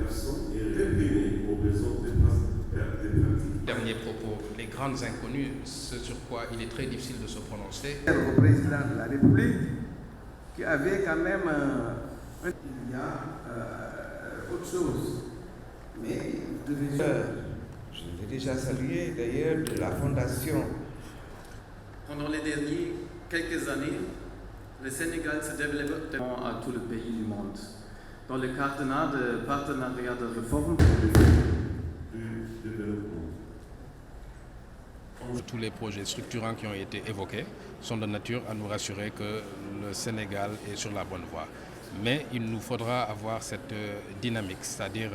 personnes et réprimé aux besoins des pratiques. Dernier propos, les grandes inconnues, ce sur quoi il est très difficile de se prononcer. Au président de la République, qui avait quand même il y a autre chose. Mais vous devez... Je l'ai déjà salué d'ailleurs de la Fondation. Pendant les dernières quelques années, le Sénégal se développe à tout le pays du monde. Dans le cadre de partenariat de réforme Du développement. Tous les projets structurants qui ont été évoqués sont de nature à nous rassurer que le Sénégal est sur la bonne voie. Mais il nous faudra avoir cette dynamique, c'est-à-dire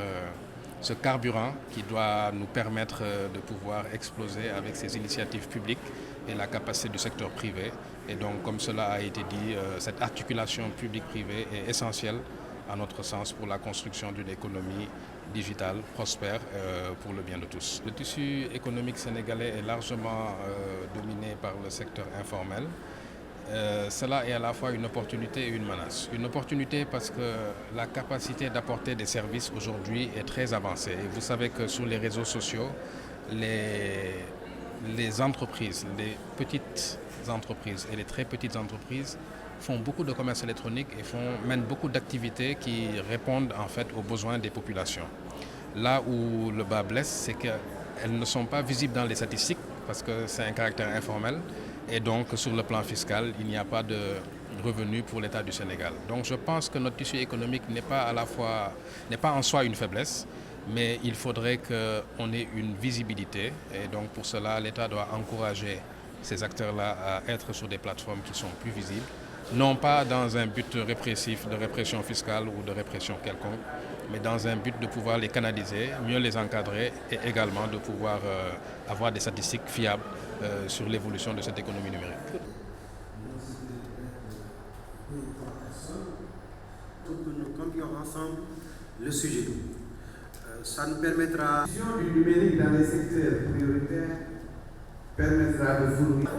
ce carburant qui doit nous permettre de pouvoir exploser avec ces initiatives publiques et la capacité du secteur privé. Et donc, comme cela a été dit, cette articulation publique-privée est essentielle à notre sens pour la construction d'une économie digitale prospère pour le bien de tous. Le tissu économique sénégalais est largement dominé par le secteur informel. Cela est à la fois une opportunité et une menace. Une opportunité parce que la capacité d'apporter des services aujourd'hui est très avancée. Et vous savez que sur les réseaux sociaux, les entreprises, les petites entreprises et les très petites entreprises font beaucoup de commerce électronique et mènent beaucoup d'activités qui répondent en fait aux besoins des populations. Là où le bas blesse, c'est qu'elles ne sont pas visibles dans les statistiques parce que c'est un caractère informel et donc sur le plan fiscal, il n'y a pas de revenus pour l'État du Sénégal. Donc je pense que notre tissu économique n'est pas en soi une faiblesse, mais il faudrait qu'on ait une visibilité et donc pour cela l'État doit encourager ces acteurs-là à être sur des plateformes qui sont plus visibles, non pas dans un but répressif, de répression fiscale ou de répression quelconque, mais dans un but de pouvoir les canaliser, mieux les encadrer et également de pouvoir avoir des statistiques fiables sur l'évolution de cette économie numérique. Pour que nous campions ensemble le sujet. Ça nous permettra... La du numérique dans les secteurs prioritaires permettra de fournir...